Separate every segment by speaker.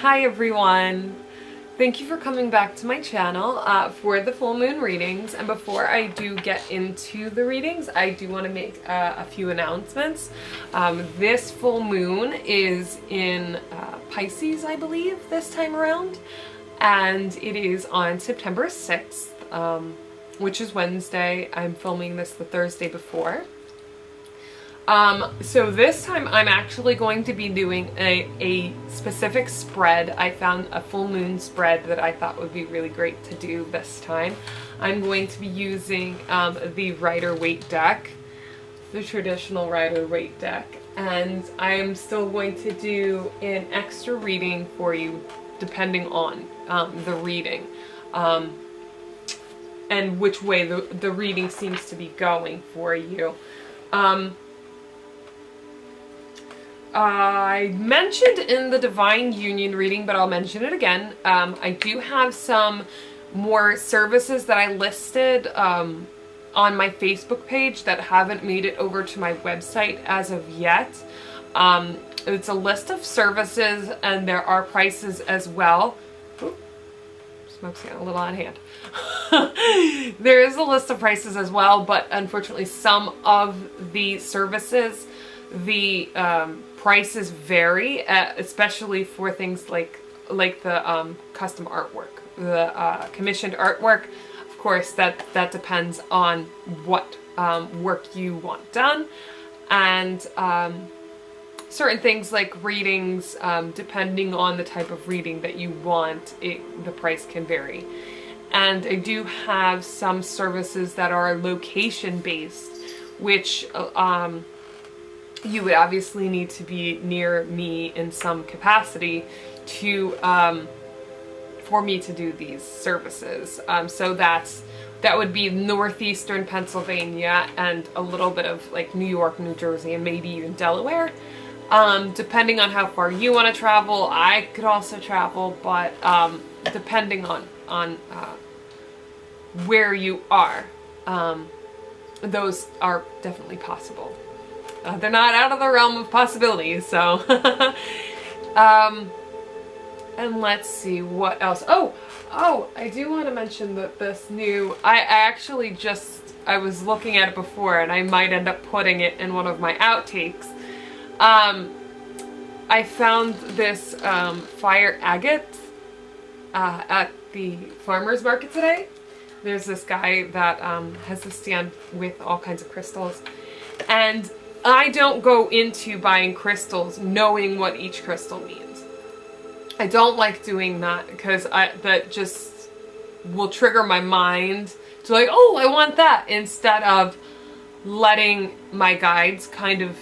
Speaker 1: Hi everyone! Thank you for coming back to my channel for the full moon readings. And before I do get into the readings, I do want to make a few announcements. This full moon is in Pisces, I believe, this time around. And it is on September 6th, which is Wednesday. I'm filming this the Thursday before. So this time I'm actually going to be doing a specific spread. I found a full moon spread that I thought would be really great to do this time. I'm going to be using the Rider-Waite deck, the traditional Rider-Waite deck, and I am still going to do an extra reading for you depending on the reading and which way the reading seems to be going for you. I mentioned in the Divine Union reading, but I'll mention it again. I do have some more services that I listed on my Facebook page that haven't made it over to my website as of yet. It's a list of services and there are prices as well. Ooh, smoke's getting a little on hand. There is a list of prices as well, but unfortunately some of the services, the prices vary, especially for things like the custom artwork, the commissioned artwork. Of course, that depends on what work you want done, and certain things like readings, depending on the type of reading that you want, the price can vary. And I do have some services that are location based, which you would obviously need to be near me in some capacity to for me to do these services. So that would be northeastern Pennsylvania and a little bit of like New York, New Jersey, and maybe even Delaware. Depending on how far you want to travel, I could also travel, but depending on where you are, those are definitely possible. They're not out of the realm of possibilities, so. And let's see what else. Oh, I do want to mention that this new, I was looking at it before and I might end up putting it in one of my outtakes. I found this fire agate at the farmer's market today. There's this guy that has a stand with all kinds of crystals, and I don't go into buying crystals knowing what each crystal means. I don't like doing that because that just will trigger my mind to like, oh, I want that, instead of letting my guides kind of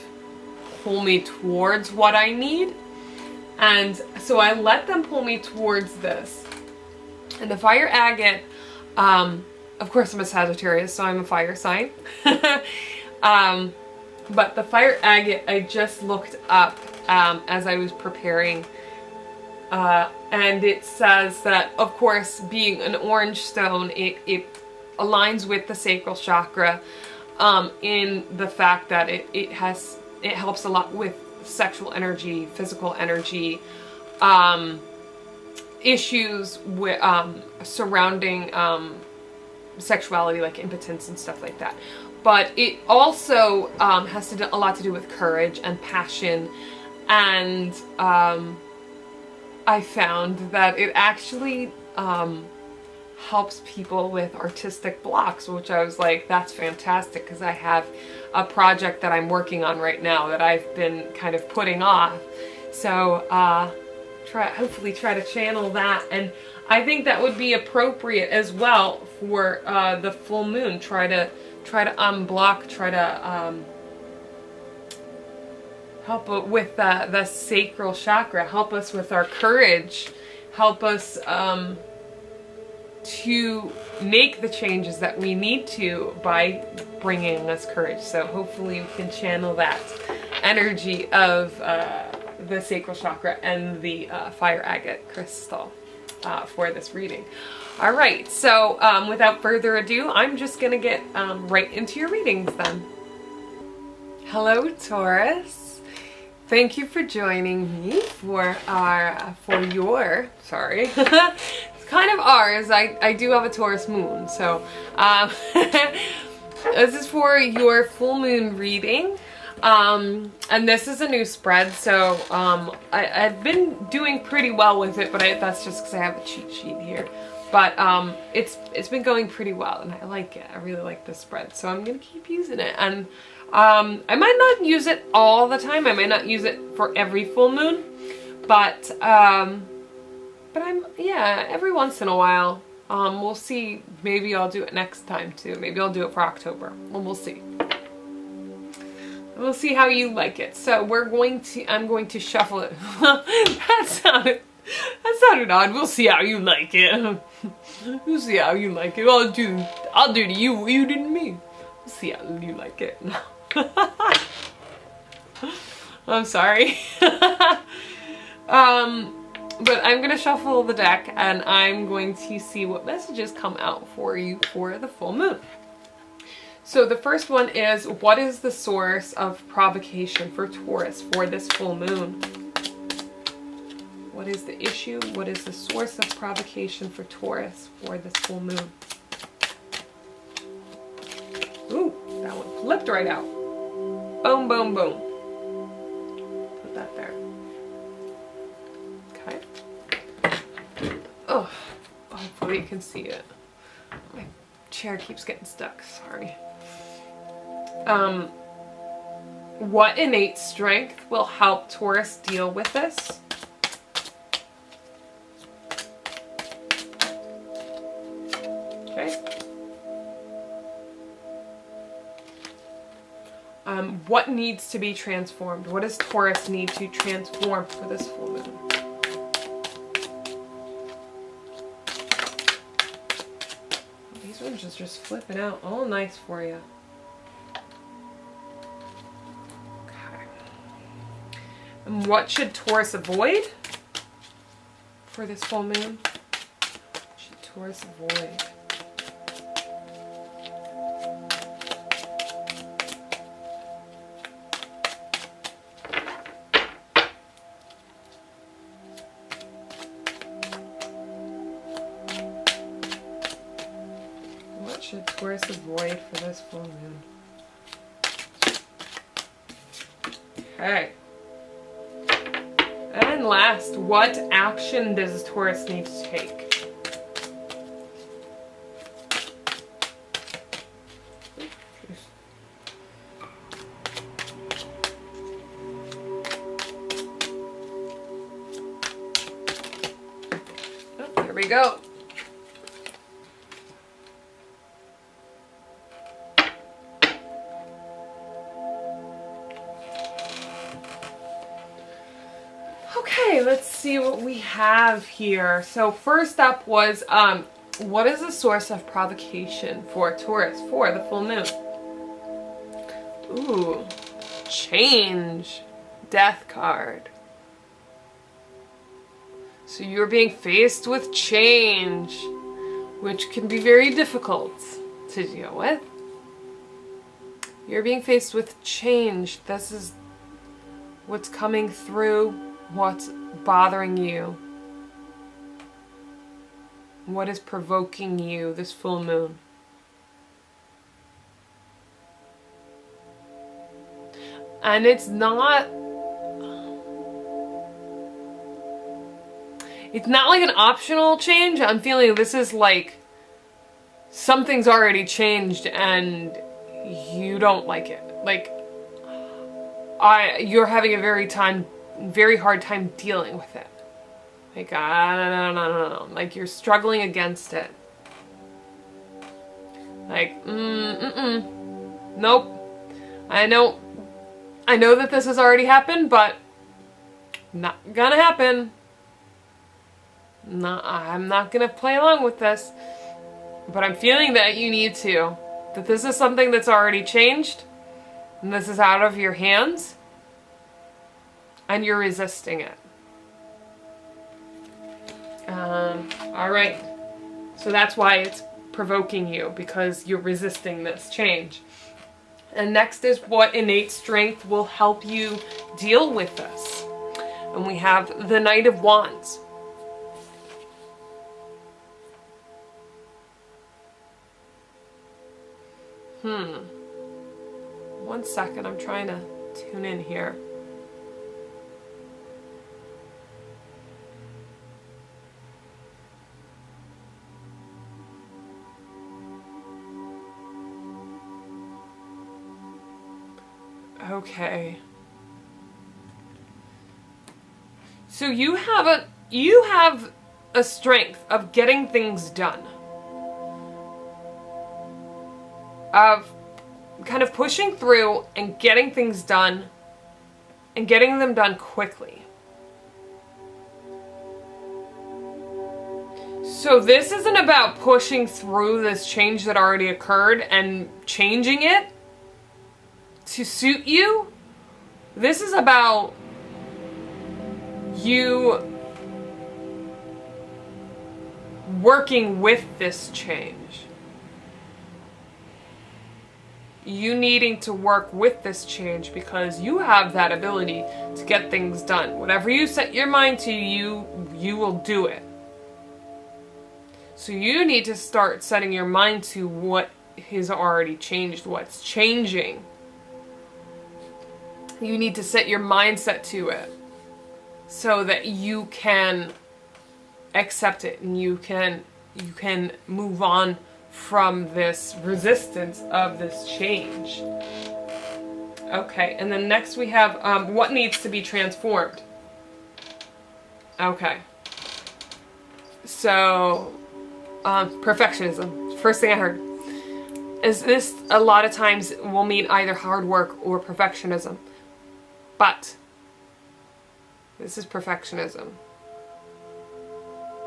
Speaker 1: pull me towards what I need. And so I let them pull me towards this. And the fire agate, of course I'm a Sagittarius, so I'm a fire sign. But the fire agate, I just looked up as I was preparing, and it says that, of course, being an orange stone, it aligns with the sacral chakra in the fact that it helps a lot with sexual energy, physical energy, issues with surrounding sexuality, like impotence and stuff like that. But it also has a lot to do with courage and passion, and I found that it actually helps people with artistic blocks, which I was like, that's fantastic, because I have a project that I'm working on right now that I've been kind of putting off. So hopefully try to channel that, and I think that would be appropriate as well for the full moon. Try to unblock, try to help with the sacral chakra, help us with our courage, help us to make the changes that we need to by bringing us courage. So hopefully we can channel that energy of the sacral chakra and the fire agate crystal for this reading. All right, so without further ado, I'm just gonna get right into your readings then. Hello, Taurus. Thank you for joining me for your, sorry, it's kind of ours. I do have a Taurus moon, so this is for your full moon reading. And this is a new spread, so I've been doing pretty well with it, but that's just because I have a cheat sheet here. But it's been going pretty well, and I like it. I really like this spread, so I'm gonna keep using it. And I might not use it all the time. I might not use it for every full moon, but every once in a while. We'll see. Maybe I'll do it next time too. Maybe I'll do it for October. Well, we'll see. We'll see how you like it. So I'm going to shuffle it. That sounded odd. We'll see how you like it. We'll see how you like it. I'll do to you what you did to me. We'll see how you like it. I'm sorry. But I'm gonna shuffle the deck, and I'm going to see what messages come out for you for the full moon. So the first one is, what is the source of provocation for Taurus for this full moon? What is the issue? What is the source of provocation for Taurus for this full moon? Ooh, that one flipped right out. Boom, boom, boom. Put that there. Okay. Oh, hopefully you can see it. My chair keeps getting stuck, sorry. What innate strength will help Taurus deal with this? Okay. What needs to be transformed? What does Taurus need to transform for this full moon? These ones are just flipping out all nice for you. Okay. And what should Taurus avoid for this full moon? What should Taurus avoid? What should Taurus avoid for this full moon? Okay. And last, what action does Taurus need to take? Oh, here we go. Okay, let's see what we have here. So first up was, what is the source of provocation for Taurus for the full moon? Ooh, change, death card. So you're being faced with change, which can be very difficult to deal with. You're being faced with change. This is what's coming through. What's bothering you? What is provoking you this full moon? And it's not like an optional change. I'm feeling this is like something's already changed and you don't like it. Like you're having a very hard time dealing with it. Like, I don't know. Like, you're struggling against it. Like, nope. I know that this has already happened, but not gonna happen. I'm not gonna play along with this. But I'm feeling that you need to. That this is something that's already changed. And this is out of your hands. And you're resisting it. Alright. So that's why it's provoking you, because you're resisting this change. And next is what innate strength will help you deal with this. And we have the Knight of Wands. One second, I'm trying to tune in here. Okay. So you have a strength of getting things done. Of kind of pushing through and getting things done and getting them done quickly. So this isn't about pushing through this change that already occurred and changing it to suit you. This is about you working with this change. You needing to work with this change because you have that ability to get things done. Whatever you set your mind to, you will do it. So you need to start setting your mind to what has already changed, what's changing. You need to set your mindset to it so that you can accept it and you can move on from this resistance of this change. Okay, and then next we have what needs to be transformed. Okay. So, perfectionism. First thing I heard. Is this a lot of times will mean either hard work or perfectionism. But this is perfectionism.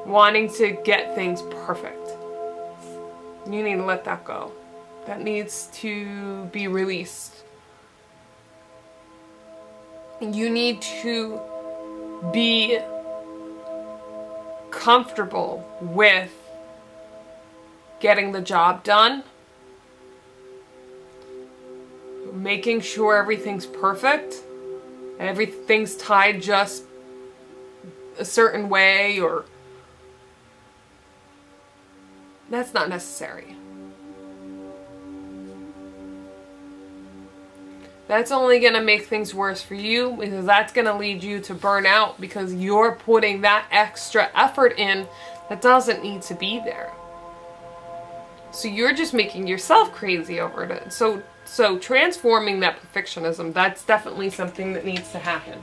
Speaker 1: Wanting to get things perfect. You need to let that go. That needs to be released. You need to be comfortable with getting the job done, making sure everything's perfect, everything's tied just a certain way, or that's not necessary. That's only going to make things worse for you, because that's going to lead you to burn out because you're putting that extra effort in that doesn't need to be there. So you're just making yourself crazy over it. So transforming that perfectionism, that's definitely something that needs to happen.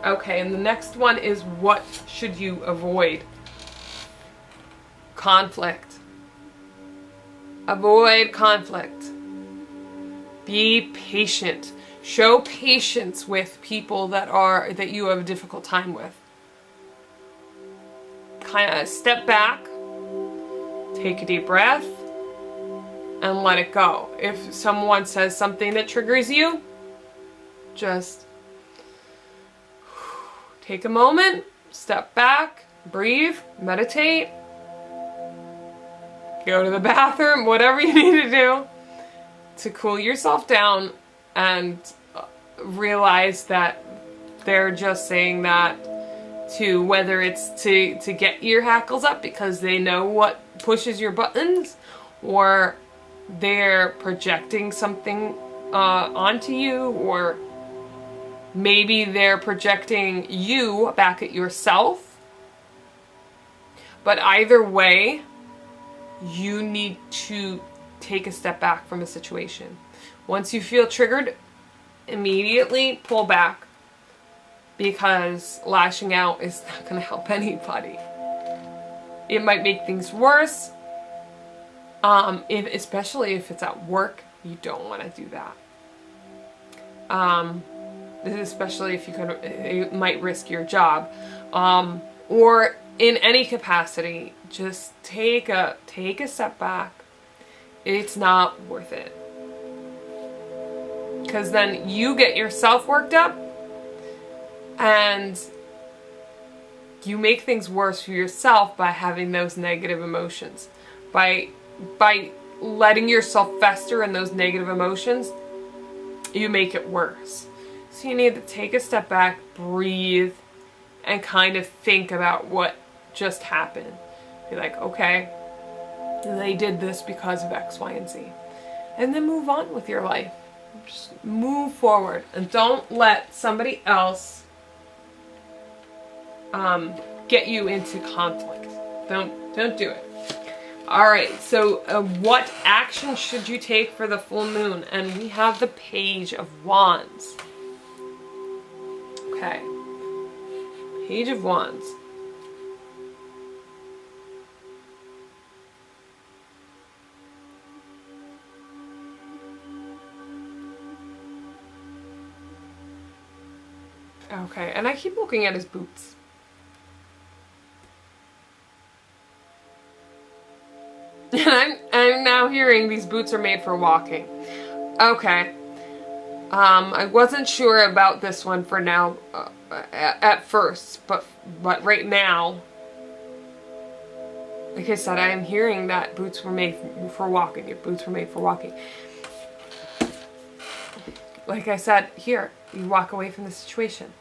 Speaker 1: Okay, and the next one is, what should you avoid? Conflict. Avoid conflict. Be patient. Show patience with people that you have a difficult time with. Kind of step back, take a deep breath, and let it go. If someone says something that triggers you, just take a moment, step back, breathe, meditate, go to the bathroom, whatever you need to do to cool yourself down and realize that they're just saying that to, whether it's to get your hackles up because they know what pushes your buttons, or they're projecting something onto you, or maybe they're projecting you back at yourself. But either way, you need to take a step back from a situation. Once you feel triggered, immediately pull back, because lashing out is not going to help anybody. It might make things worse, especially if it's at work. You don't want to do that. Especially if it might risk your job, or in any capacity. Just take a step back. It's not worth it, because then you get yourself worked up and you make things worse for yourself by having those negative emotions, by letting yourself fester in those negative emotions, you make it worse. So you need to take a step back, breathe, and kind of think about what just happened. Be like, okay, they did this because of X, Y, and Z. And then move on with your life. Just move forward. And don't let somebody else get you into conflict. Don't do it. Alright, so what action should you take for the full moon? And we have the Page of Wands. Okay. Page of Wands. Okay, and I keep looking at his boots. And I'm now hearing these boots are made for walking. Okay. I wasn't sure about this one for now, at first, but right now, like I said, I am hearing that boots were made for walking. Your boots were made for walking. Like I said, here, you walk away from the situation.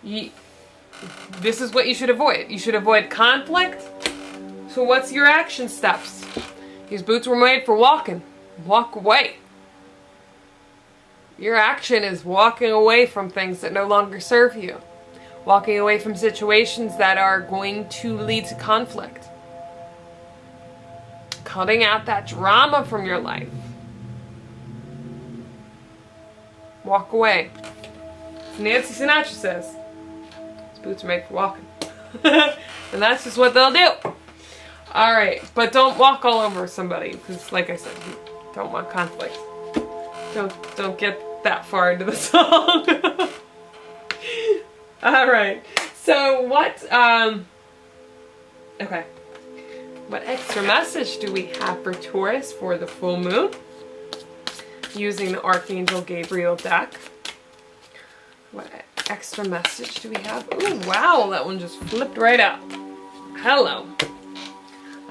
Speaker 1: This is what you should avoid. You should avoid conflict. So what's your action steps? These boots were made for walking. Walk away. Your action is walking away from things that no longer serve you. Walking away from situations that are going to lead to conflict. Cutting out that drama from your life. Walk away. Nancy Sinatra says, these boots are made for walking. And that's just what they'll do. Alright, but don't walk all over somebody, because like I said, you don't want conflict. Don't get that far into the song. Alright, so what extra message do we have for Taurus for the full moon? Using the Archangel Gabriel deck. What extra message do we have? Oh, wow, that one just flipped right out. Hello.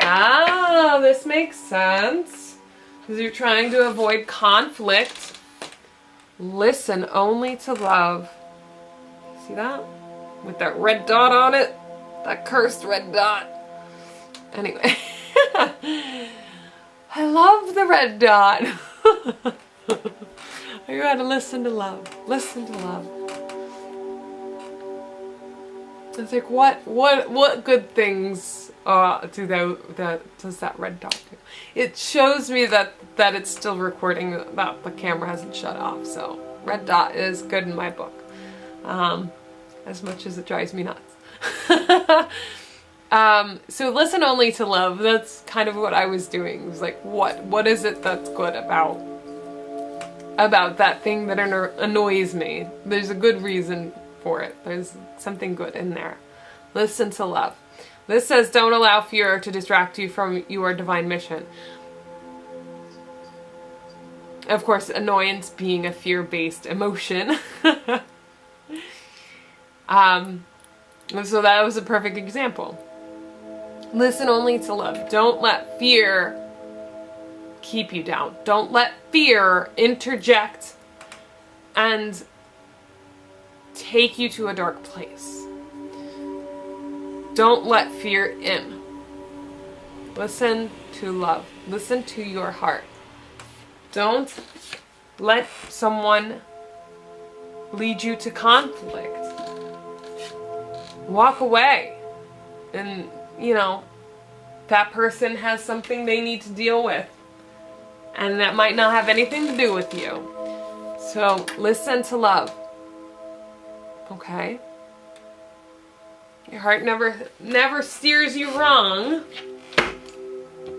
Speaker 1: Ah, this makes sense. Because you're trying to avoid conflict. Listen only to love. See that? With that red dot on it. That cursed red dot. Anyway. I love the red dot. You gotta listen to love. Listen to love. It's like, what good things does that red dot do? It shows me that it's still recording, that the camera hasn't shut off. So red dot is good in my book, as much as it drives me nuts. So listen only to love. That's kind of what I was doing. It was like, what is it that's good about that thing that annoys me? There's a good reason for it. There's something good in there. Listen to love. This says, don't allow fear to distract you from your divine mission. Of course, annoyance being a fear-based emotion. So that was a perfect example. Listen only to love. Don't let fear keep you down. Don't let fear interject and take you to a dark place. Don't let fear in. Listen to love. Listen to your heart. Don't let someone lead you to conflict. Walk away. And, that person has something they need to deal with. And that might not have anything to do with you. So, listen to love. Okay? Your heart never steers you wrong.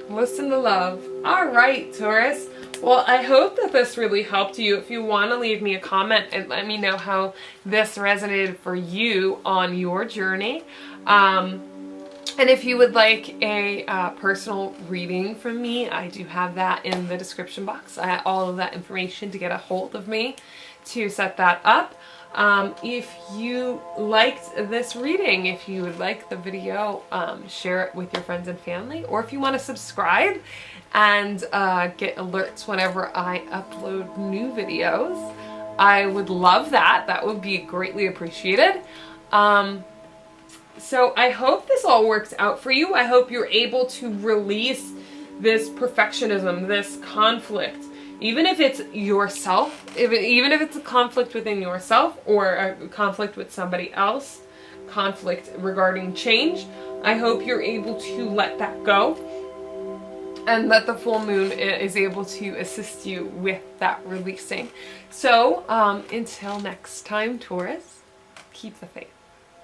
Speaker 1: Listen to love. Alright, Taurus. Well, I hope that this really helped you. If you want to leave me a comment and let me know how this resonated for you on your journey. And if you would like a personal reading from me, I do have that in the description box. I have all of that information to get a hold of me to set that up. If you liked this reading, if you would like the video, share it with your friends and family, or if you want to subscribe and get alerts whenever I upload new videos, I would love that. That would be greatly appreciated. So I hope this all works out for you. I hope you're able to release this perfectionism, this conflict, even if it's yourself, even if it's a conflict within yourself or a conflict with somebody else, conflict regarding change. I hope you're able to let that go, and that the full moon is able to assist you with that releasing. So until next time, Taurus, keep the faith.